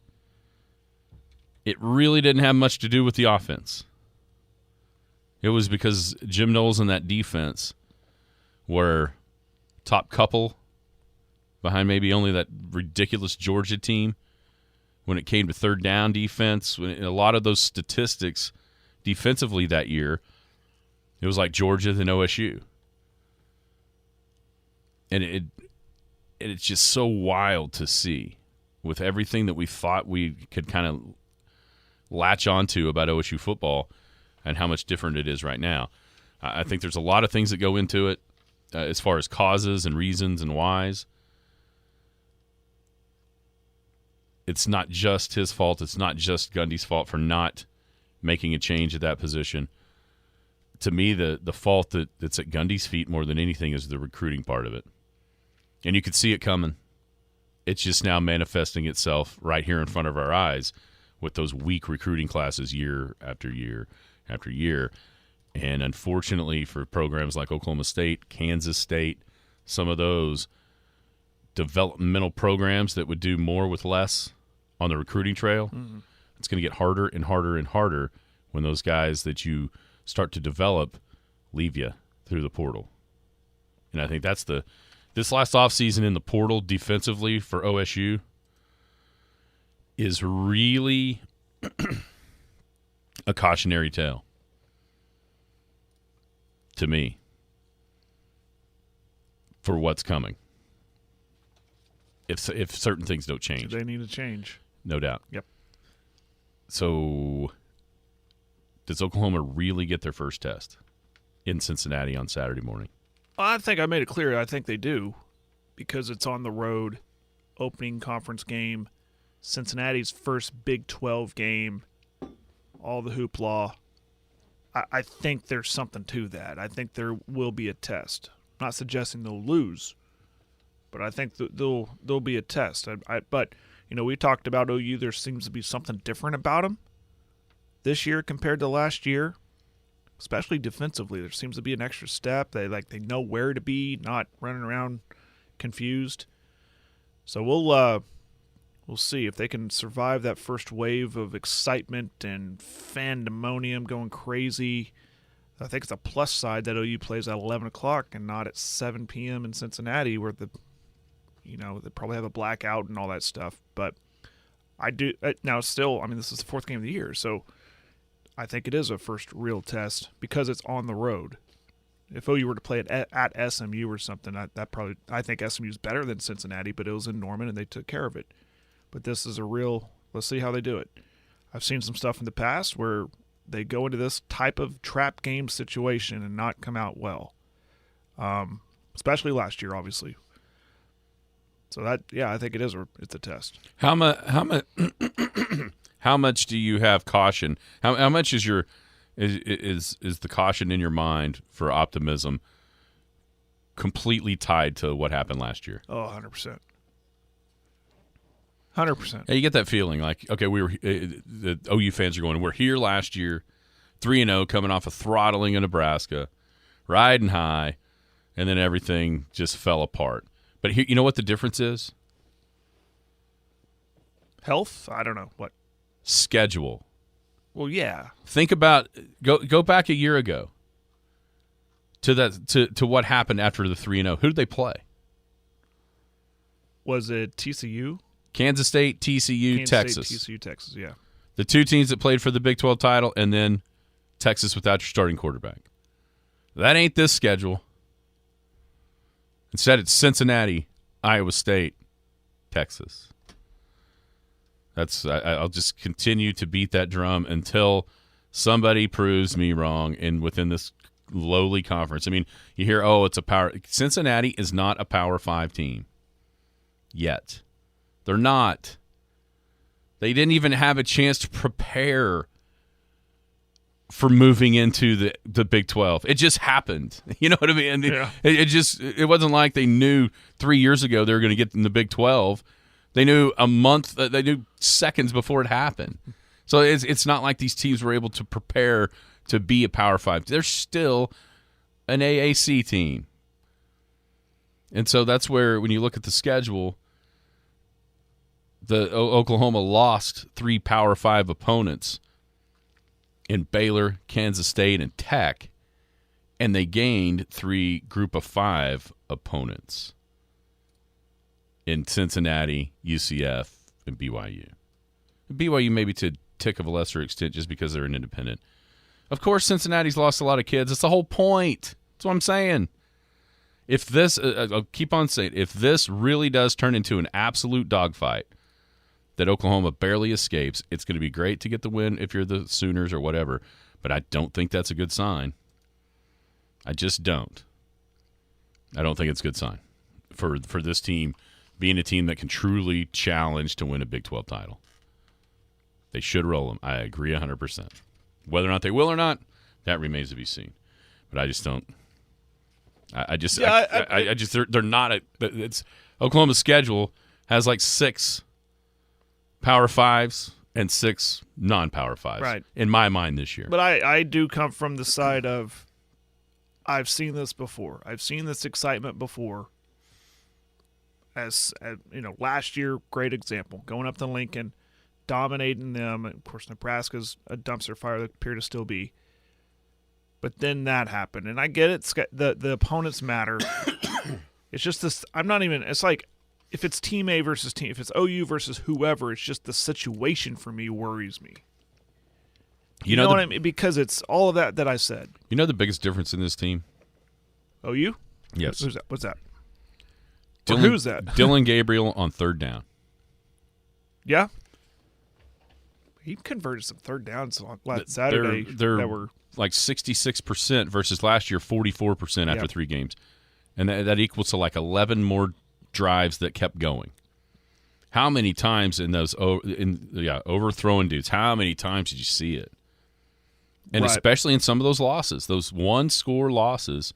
It really didn't have much to do with the offense. It was because Jim Knowles and that defense were top couple behind maybe only that ridiculous Georgia team when it came to third down defense. When a lot of those statistics defensively that year, it was like Georgia than OSU. And it's just so wild to see with everything that we thought we could kind of latch onto about OSU football and how much different it is right now. I think there's a lot of things that go into it as far as causes and reasons and whys. It's not just his fault. It's not just Gundy's fault for not making a change at that position. To me, the fault that's at Gundy's feet more than anything is the recruiting part of it. And you could see it coming. It's just now manifesting itself right here in front of our eyes with those weak recruiting classes year after year after year. And unfortunately for programs like Oklahoma State, Kansas State, some of those developmental programs that would do more with less on the recruiting trail, it's going to get harder and harder and harder when those guys that you start to develop leave you through the portal. And I think that's this last offseason in the portal defensively for OSU is really a cautionary tale to me for what's coming. If certain things don't change. They need to change. No doubt. Yep. So does Oklahoma really get their first test in Cincinnati on Saturday morning? I think I made it clear. I think they do because it's on the road, opening conference game, Cincinnati's first Big 12 game, all the hoopla. I think there's something to that. I think there will be a test. I'm not suggesting they'll lose, but I think there'll be a test. But We talked about OU. There seems to be something different about them this year compared to last year, especially defensively. There seems to be an extra step. They know where to be, not running around confused. So we'll see if they can survive that first wave of excitement and fandemonium going crazy. I think it's a plus side that OU plays at 11 o'clock and not at 7 p.m. in Cincinnati, where they probably have a blackout and all that stuff. But I do now. Still, I mean, this is the fourth game of the year, so I think it is a first real test because it's on the road. If OU were to play it at SMU or something, I think SMU is better than Cincinnati, but it was in Norman and they took care of it. But this is a real. Let's see how they do it. I've seen some stuff in the past where they go into this type of trap game situation and not come out well, especially last year, obviously. So I think it's a test. How much do you have caution? How much is the caution in your mind for optimism completely tied to what happened last year? Oh, 100%. 100%. You get that feeling like, okay, the OU fans are going, we're here last year, 3-0, coming off a throttling in Nebraska, riding high, and then everything just fell apart. But here, you know what the difference is? Health? I don't know. What? Schedule. Well, yeah. Think about go back a year ago to what happened after the 3-0. Who did they play? Was it TCU? Kansas State, TCU, Texas. TCU, Texas, yeah. The two teams that played for the Big 12 title, and then Texas without your starting quarterback. That ain't this schedule. Instead, it's Cincinnati, Iowa State, Texas. I'll just continue to beat that drum until somebody proves me wrong. And within this lowly conference, I mean, you hear, it's a power. Cincinnati is not a Power 5 team yet. They're not. They didn't even have a chance to prepare for moving into the Big 12. It just happened. You know what I mean? Yeah. It wasn't like they knew 3 years ago they were going to get in the Big 12. They knew they knew seconds before it happened. So it's not like these teams were able to prepare to be a Power 5. They're still an AAC team. And so that's where, when you look at the schedule, the Oklahoma lost 3 Power 5 opponents in Baylor, Kansas State, and Tech, and they gained 3 Group of 5 opponents in Cincinnati, UCF, and BYU. BYU maybe to a tick of a lesser extent just because they're an independent. Of course, Cincinnati's lost a lot of kids. That's the whole point. That's what I'm saying. If this, I'll keep on saying, if this really does turn into an absolute dogfight that Oklahoma barely escapes, it's going to be great to get the win if you're the Sooners or whatever, but I don't think that's a good sign. I just don't. I don't think it's a good sign for this team being a team that can truly challenge to win a Big 12 title. They should roll them. I agree 100%. Whether or not they will or not, that remains to be seen. But I just don't. They're not. It's Oklahoma's schedule has like 6 Power 5s and 6 non-Power 5s. Right. In my mind this year. But I do come from the side of I've seen this before. I've seen this excitement before. As last year, great example. Going up to Lincoln, dominating them. Of course, Nebraska's a dumpster fire that appear to still be. But then that happened. And I get it. The opponents matter. It's just this. It's like if it's team A versus team, if it's OU versus whoever, it's just the situation for me worries me. You know what I mean? Because it's all of that I said. You know the biggest difference in this team? OU? Yes. Who's that? What's that? Who's that? Dylan Gabriel on 3rd down. Yeah. He converted some 3rd downs on last Saturday. They're that were like 66% versus last year 44% after 3 games. And that equals to like 11 more drives that kept going. How many times in those overthrowing dudes, how many times did you see it? And especially in some of those losses, those 1-score losses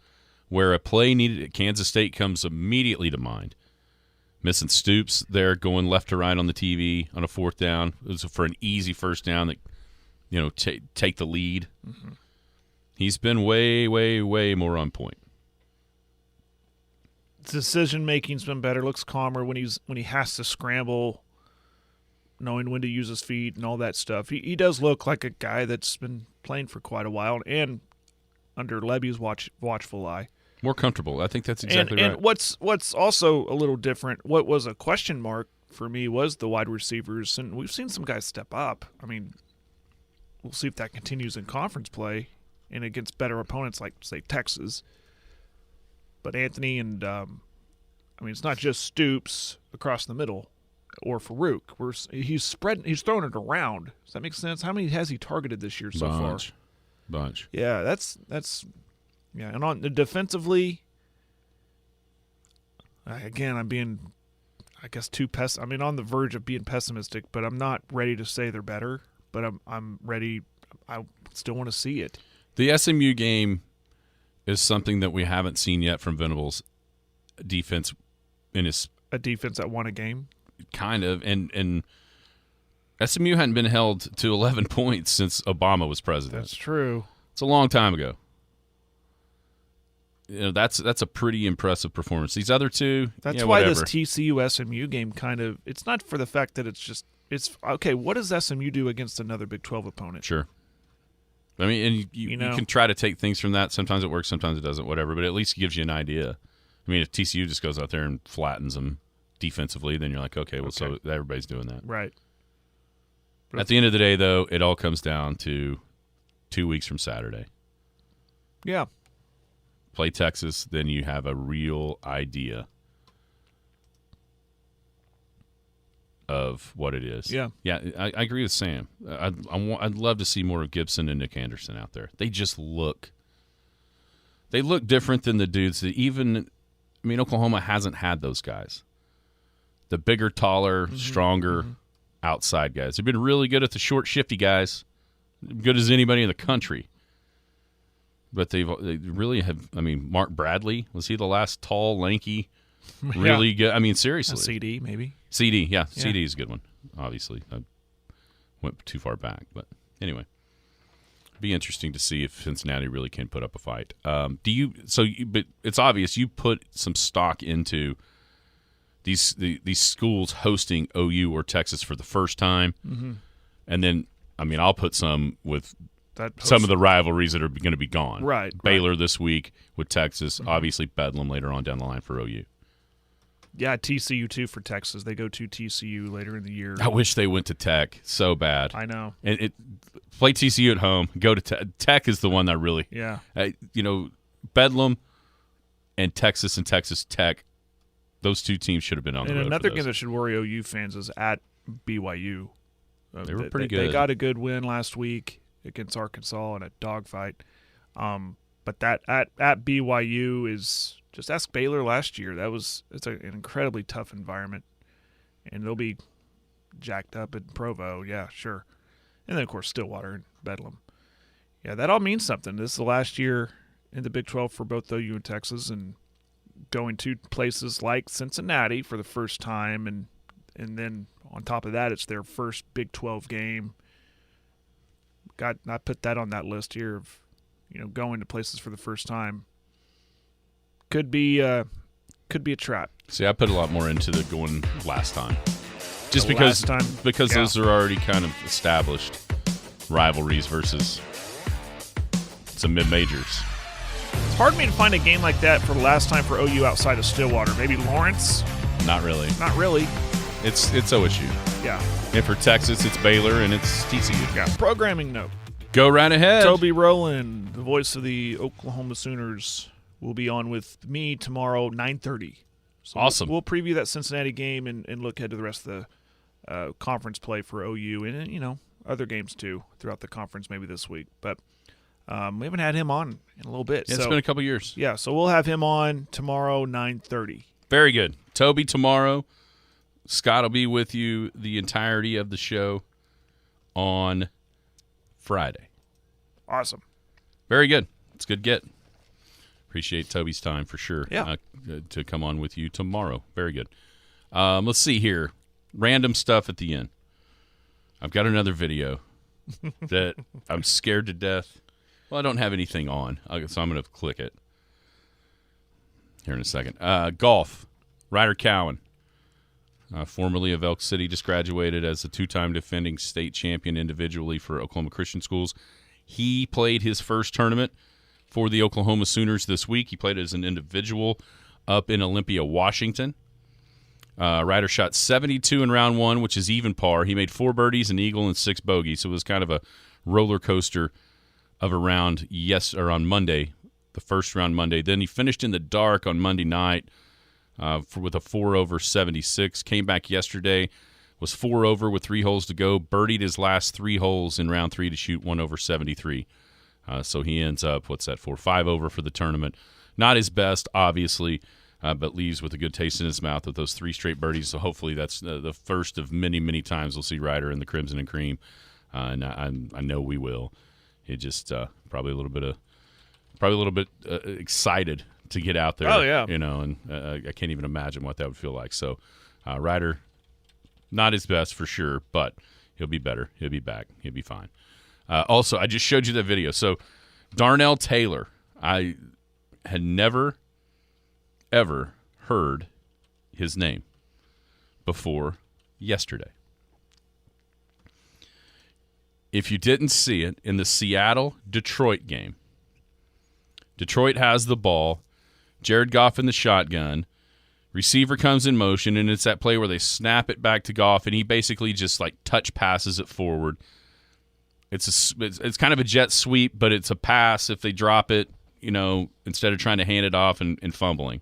where a play needed, Kansas State comes immediately to mind. Missing Stoops there, going left to right on the TV on a fourth down. It was for an easy first down that, take the lead. Mm-hmm. He's been way, way, way more on point. Decision making's been better. Looks calmer when he has to scramble, knowing when to use his feet and all that stuff. He does look like a guy that's been playing for quite a while and under Levy's watchful eye. More comfortable. I think that's exactly right. And what's also a little different, what was a question mark for me was the wide receivers, and we've seen some guys step up. I mean, we'll see if that continues in conference play and against better opponents like, say, Texas. But Anthony and, it's not just Stoops across the middle or Farouk. He's throwing it around. Does that make sense? How many has he targeted this year so far? Bunch. Yeah, that's yeah. And on defensively, again, I'm being, I guess, on the verge of being pessimistic, but I'm not ready to say they're better. But I'm ready. I still want to see it. The SMU game is something that we haven't seen yet from Venables' defense. A defense that won a game, kind of, and SMU hadn't been held to 11 points since Obama was president. That's true. It's a long time ago. That's a pretty impressive performance. These other two, that's why this TCU SMU game it's not for the fact that it's okay. What does SMU do against another Big 12 opponent? Sure. I mean, and you can try to take things from that. Sometimes it works, sometimes it doesn't, whatever. But at least it gives you an idea. I mean, if TCU just goes out there and flattens them defensively, then you're like, okay, so everybody's doing that. Right. But at the end of the day, though, it all comes down to 2 weeks from Saturday. Yeah. Play Texas, then you have a real idea of what it is. Yeah. Yeah, I agree with Sam. I'd love to see more of Gibson and Nick Anderson out there. They just look different than the dudes that Oklahoma hasn't had those guys. The bigger, taller, stronger outside guys. They've been really good at the short, shifty guys, good as anybody in the country. But they really have. I mean, Mark Bradley, was he the last tall, lanky, really good? I mean, seriously. A CD, maybe. CD, yeah. CD is a good one, obviously. I went too far back. But anyway, be interesting to see if Cincinnati really can put up a fight. But it's obvious you put some stock into these schools hosting OU or Texas for the first time. Mm-hmm. And then, I'll put some with some of the rivalries that are going to be gone. Right. Baylor this week with Texas. Mm-hmm. Obviously, Bedlam later on down the line for OU. Yeah, TCU too for Texas. They go to TCU later in the year. I wish they went to Tech so bad. I know. And play TCU at home. Go to Tech. Tech is the one that really. Yeah. Bedlam and Texas Tech. Those two teams should have been on the road. And another game that should worry OU fans is at BYU. They were pretty good. They got a good win last week against Arkansas in a dogfight. But that at BYU is. Just ask Baylor last year. It's an incredibly tough environment, and they'll be jacked up in Provo. Yeah, sure. And then, of course, Stillwater and Bedlam. Yeah, that all means something. This is the last year in the Big 12 for both OU and Texas, and going to places like Cincinnati for the first time, and then on top of that, it's their first Big 12 game. I put that on that list here of going to places for the first time. Could be a trap. See, I put a lot more into the going last time, just because those are already kind of established rivalries versus some mid majors. It's hard for me to find a game like that for the last time for OU outside of Stillwater. Maybe Lawrence. Not really. It's OSU. Yeah. And for Texas, it's Baylor and it's TCU. Yeah. Programming note. Go right ahead. Toby Rowland, the voice of the Oklahoma Sooners, will be on with me tomorrow, 9:30. So awesome. We'll preview that Cincinnati game and look ahead to the rest of the conference play for OU and other games too throughout the conference maybe this week. But we haven't had him on in a little bit. Yeah, it's been a couple years. Yeah, so we'll have him on tomorrow, 9:30. Very good. Toby tomorrow. Scott will be with you the entirety of the show on Friday. Awesome. Very good. It's a good get. Appreciate Toby's time for sure. Yeah. To come on with you tomorrow. Very good. Let's see here. Random stuff at the end. I've got another video that I'm scared to death. Well, I don't have anything on, so I'm going to click it here in a second. Golf. Ryder Cowan, formerly of Elk City, just graduated as a 2-time defending state champion individually for Oklahoma Christian Schools. He played his first tournament for the Oklahoma Sooners this week. He played as an individual up in Olympia, Washington. Ryder shot 72 in round 1, which is even par. He made 4 birdies, an eagle, and 6 bogeys, so it was kind of a roller coaster of a round on Monday, the first round Monday. Then he finished in the dark on Monday night with a 4-over 76. Came back yesterday, was 4-over with 3 holes to go, birdied his last 3 holes in round 3 to shoot 1-over 73. So he ends up, 5-over for the tournament. Not his best, obviously, but leaves with a good taste in his mouth with those 3 straight birdies. So hopefully that's the first of many, many times we'll see Ryder in the Crimson and Cream. And I know we will. It just probably a little bit excited to get out there. Oh, yeah. And I can't even imagine what that would feel like. So Ryder, not his best for sure, but he'll be better. He'll be back. He'll be fine. Also, I just showed you that video. So Darnell Taylor, I had never, ever heard his name before yesterday. If you didn't see it, in the Seattle-Detroit game, Detroit has the ball, Jared Goff in the shotgun, receiver comes in motion, and it's that play where they snap it back to Goff, and he basically just touch passes it forward. It's kind of a jet sweep, but it's a pass if they drop it, instead of trying to hand it off and fumbling.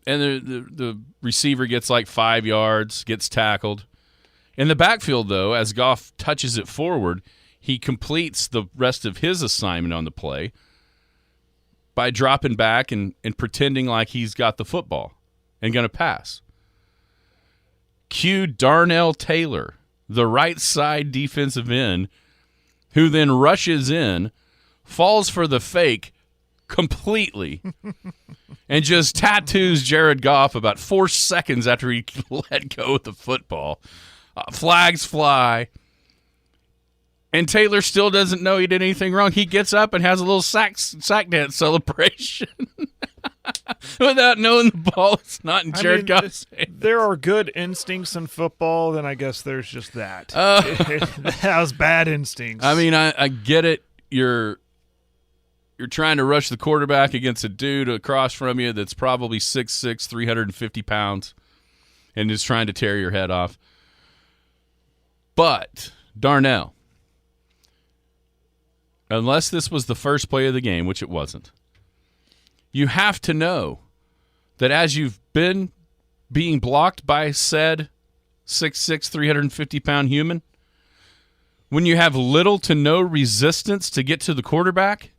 And the receiver gets 5 yards, gets tackled. In the backfield, though, as Goff touches it forward, he completes the rest of his assignment on the play by dropping back and pretending like he's got the football and going to pass. Cue Darnell Taylor, the right side defensive end, who then rushes in, falls for the fake completely, and just tattoos Jared Goff about 4 seconds after he let go of the football. Flags fly, and Taylor still doesn't know he did anything wrong. He gets up and has a little sack dance celebration without knowing the ball is not in Jared Goff's hands. There are good instincts in football, then I guess there's just that. That was bad instincts. I mean, I get it. You're trying to rush the quarterback against a dude across from you that's probably 6'6", 350 pounds, and is trying to tear your head off. But, Darnell, unless this was the first play of the game, which it wasn't, you have to know that as you've been being blocked by said 6'6", 350-pound human, when you have little to no resistance to get to the quarterback,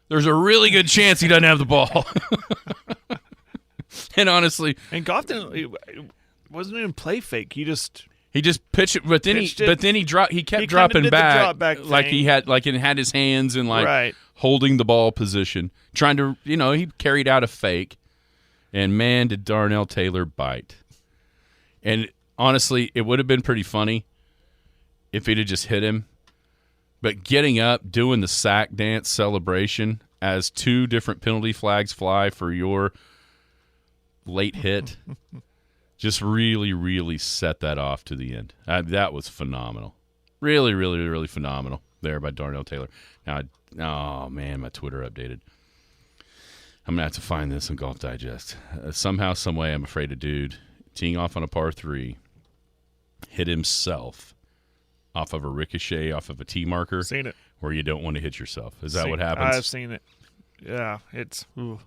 there's a really good chance he doesn't have the ball. And honestly... And Goff wasn't even play fake. He just pitched it, but then he kept dropping back, he had his hands in holding the ball position, trying to, he carried out a fake, and man, did Darnell Taylor bite. And honestly, it would have been pretty funny if he'd have just hit him, but getting up, doing the sack dance celebration as 2 different penalty flags fly for your late hit. Just really, really set that off to the end. That was phenomenal. Really, really, really phenomenal there by Darnell Taylor. Now, oh, man, my Twitter updated. I'm going to have to find this on Golf Digest. Somehow, some way, I'm afraid a dude teeing off on a par 3 hit himself off of a ricochet, off of a tee marker. Seen it. Where you don't want to hit yourself. Is that what happens? I've seen it. Yeah, it's... Ooh.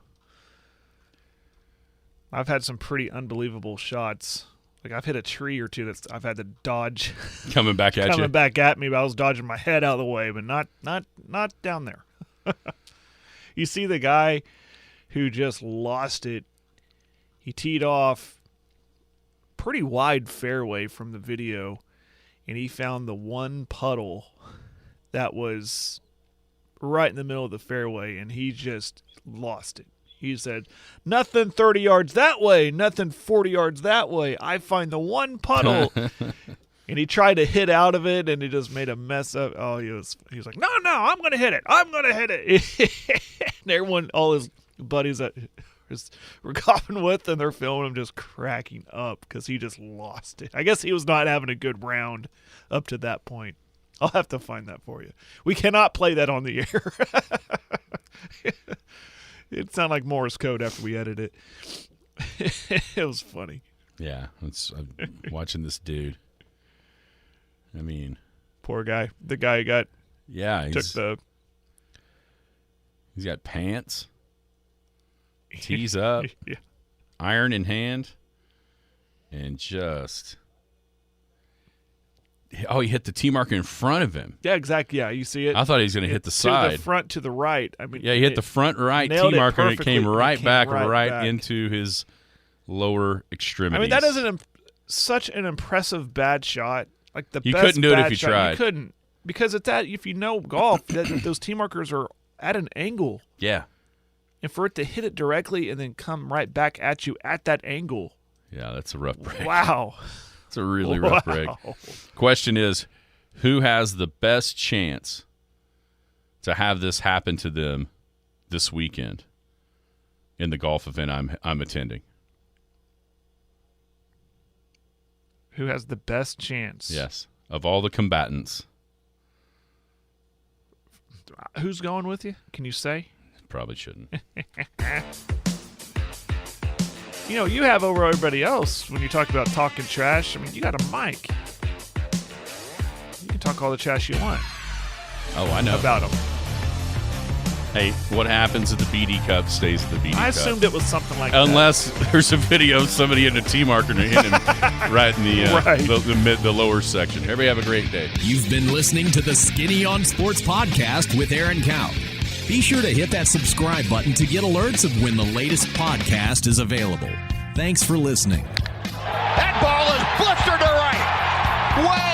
I've had some pretty unbelievable shots. I've hit a tree or two that I've had to dodge. Coming back at you? Coming back at me, but I was dodging my head out of the way, but not down there. You see the guy who just lost it. He teed off pretty wide fairway from the video, and he found the one puddle that was right in the middle of the fairway, and he just lost it. He said, nothing 30 yards that way, nothing 40 yards that way. I find the one puddle. And he tried to hit out of it, and he just made a mess up. Oh, he was like, no, I'm going to hit it. I'm going to hit it. And everyone, all his buddies that we're golfing with, and they're filming him just cracking up because he just lost it. I guess he was not having a good round up to that point. I'll have to find that for you. We cannot play that on the air. It sounded like Morse code after we edited it. It was funny. Yeah, I'm watching this dude. I mean, poor guy. The guy got he's got pants, tees up, yeah. iron in hand, and just he hit the tee marker in front of him. Yeah, exactly. Yeah, you see it. I thought he was going to hit the side, to the front, to the right. I mean, yeah, he hit the front right tee marker, and it came right back into his lower extremities. I mean, that isn't such an impressive bad shot. Like you couldn't do it if you tried. You couldn't, because it's that if you know golf, those tee markers are at an angle. Yeah, and for it to hit it directly and then come right back at you at that angle. Yeah, that's a rough break. Wow, it's a really rough break. Question is, who has the best chance to have this happen to them this weekend in the golf event I'm attending? Who has the best chance? Yes, of all the combatants. Who's going with you? Can you say? Probably shouldn't. You have over everybody else when you talk about talking trash. I mean, you got a mic. You can talk all the trash you want. Oh, I know. About them. Hey, what happens at the BD Cup stays at the BD Cup. I assumed it was something like that. Unless there's a video of somebody in a tee marker and hit him right in the lower section. Everybody have a great day. You've been listening to the Skinny on Sports podcast with Aaron Cow. Be sure to hit that subscribe button to get alerts of when the latest podcast is available. Thanks for listening. That ball is blistered to right. Way